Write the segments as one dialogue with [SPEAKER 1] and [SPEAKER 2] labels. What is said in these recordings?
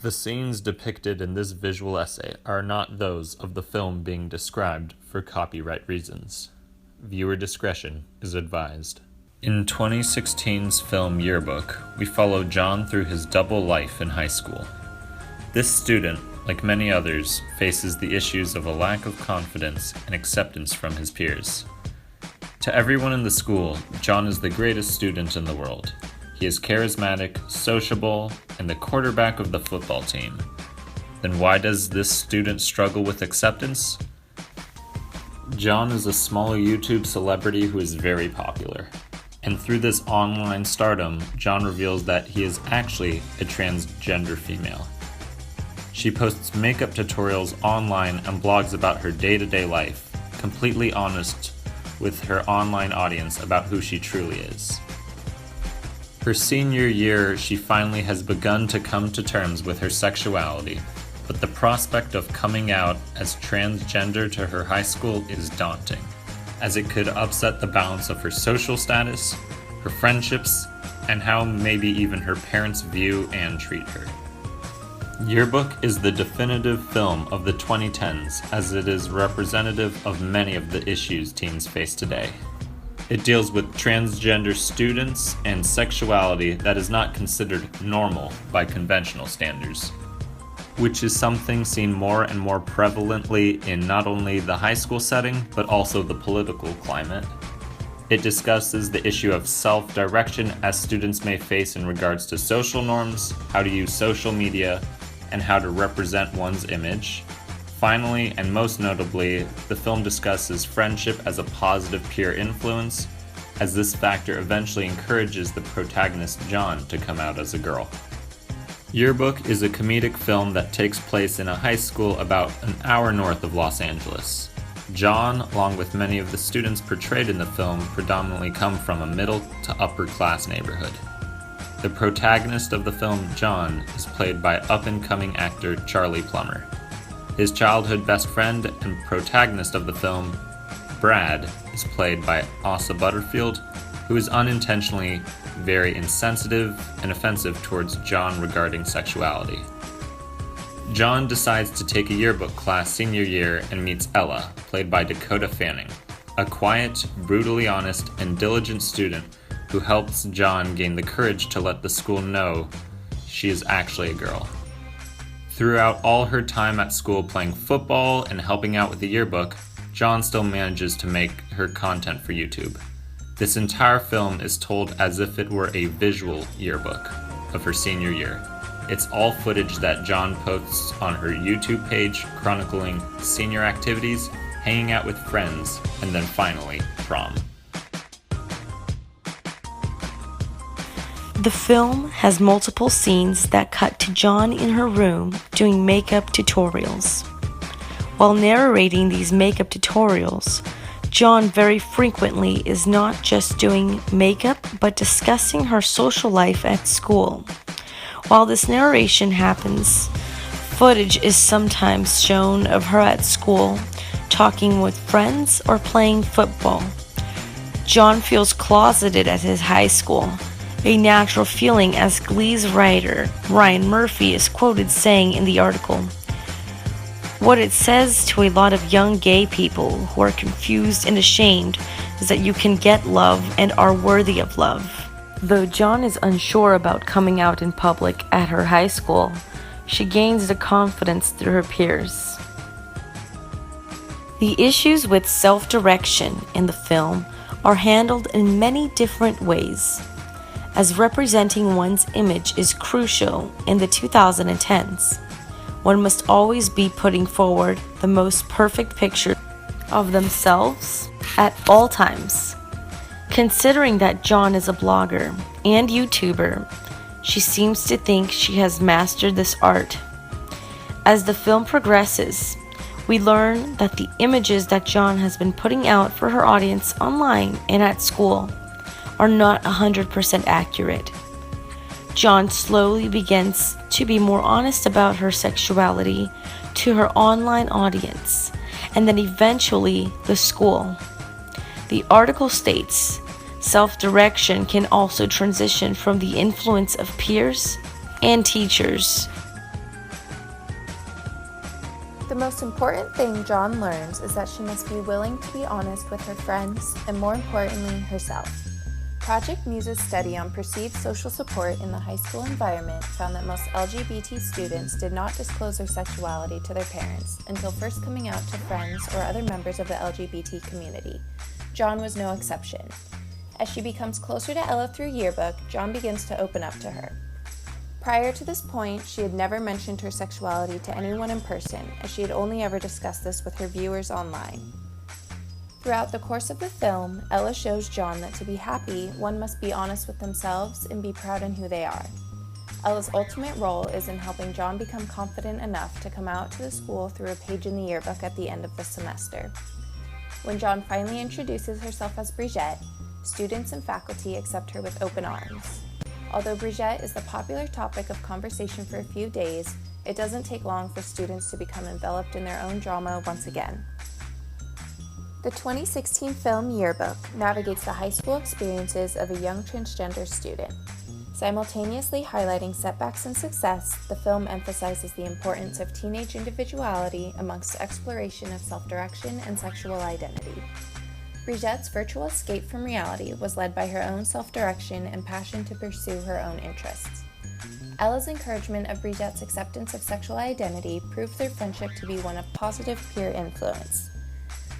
[SPEAKER 1] The scenes depicted in this visual essay are not those of the film being described for copyright reasons. Viewer discretion is advised. In 2016's film Yearbook, we follow John through his double life in high school. This student, like many others, faces the issues of a lack of confidence and acceptance from his peers. To everyone in the school, John is the greatest student in the world. He is charismatic, sociable, and the quarterback of the football team. Then why does this student struggle with acceptance? John is a small YouTube celebrity who is very popular. And through this online stardom, John reveals that he is actually a transgender female. She posts makeup tutorials online and blogs about her day-to-day life, completely honest with her online audience about who she truly is. Her senior year, she finally has begun to come to terms with her sexuality, but the prospect of coming out as transgender to her high school is daunting, as it could upset the balance of her social status, her friendships, and how maybe even her parents view and treat her. Yearbook is the definitive film of the 2010s, as it is representative of many of the issues teens face today. It deals with transgender students and sexuality that is not considered normal by conventional standards, which is something seen more and more prevalently in not only the high school setting, but also the political climate. It discusses the issue of self-direction as students may face in regards to social norms, how to use social media, and how to represent one's image. Finally, and most notably, the film discusses friendship as a positive peer influence, as this factor eventually encourages the protagonist John to come out as a girl. Yearbook is a comedic film that takes place in a high school about an hour north of Los Angeles. John, along with many of the students portrayed in the film, predominantly come from a middle to upper class neighborhood. The protagonist of the film, John, is played by up-and-coming actor Charlie Plummer. His childhood best friend and protagonist of the film, Brad, is played by Asa Butterfield, who is unintentionally very insensitive and offensive towards John regarding sexuality. John decides to take a yearbook class senior year and meets Ella, played by Dakota Fanning, a quiet, brutally honest, and diligent student who helps John gain the courage to let the school know she is actually a girl. Throughout all her time at school playing football and helping out with the yearbook, John still manages to make her content for YouTube. This entire film is told as if it were a visual yearbook of her senior year. It's all footage that John posts on her YouTube page chronicling senior activities, hanging out with friends, and then finally, prom.
[SPEAKER 2] The film has multiple scenes that cut to John in her room doing makeup tutorials. While narrating these makeup tutorials, John very frequently is not just doing makeup but discussing her social life at school. While this narration happens, footage is sometimes shown of her at school talking with friends or playing football. John feels closeted at his high school, a natural feeling, as Glee's writer Ryan Murphy is quoted saying in the article. What it says to a lot of young gay people who are confused and ashamed is that you can get love and are worthy of love. Though John is unsure about coming out in public at her high school, she gains the confidence through her peers. The issues with self-direction in the film are handled in many different ways, as representing one's image is crucial in the 2010s. One must always be putting forward the most perfect picture of themselves at all times. Considering that John is a blogger and YouTuber, she seems to think she has mastered this art. As the film progresses, we learn that the images that John has been putting out for her audience online and at school are not 100% accurate. John slowly begins to be more honest about her sexuality to her online audience, and then eventually the school. The article states, self-direction can also transition from the influence of peers and teachers.
[SPEAKER 3] The most important thing John learns is that she must be willing to be honest with her friends and, more importantly, herself. Project Muse's study on perceived social support in the high school environment found that most LGBT students did not disclose their sexuality to their parents until first coming out to friends or other members of the LGBT community. John was no exception. As she becomes closer to Ella through Yearbook, John begins to open up to her. Prior to this point, she had never mentioned her sexuality to anyone in person, as she had only ever discussed this with her viewers online. Throughout the course of the film, Ella shows John that to be happy, one must be honest with themselves and be proud in who they are. Ella's ultimate role is in helping John become confident enough to come out to the school through a page in the yearbook at the end of the semester. When John finally introduces herself as Brigitte, students and faculty accept her with open arms. Although Brigitte is the popular topic of conversation for a few days, it doesn't take long for students to become enveloped in their own drama once again. The 2016 film Yearbook navigates the high school experiences of a young transgender student. Simultaneously highlighting setbacks and success, the film emphasizes the importance of teenage individuality amongst exploration of self-direction and sexual identity. Brigitte's virtual escape from reality was led by her own self-direction and passion to pursue her own interests. Ella's encouragement of Brigitte's acceptance of sexual identity proved their friendship to be one of positive peer influence.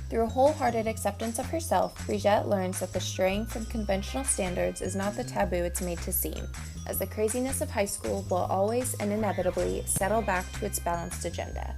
[SPEAKER 3] Through a wholehearted acceptance of herself, Brigitte learns that the straying from conventional standards is not the taboo it's made to seem, as the craziness of high school will always and inevitably settle back to its balanced agenda.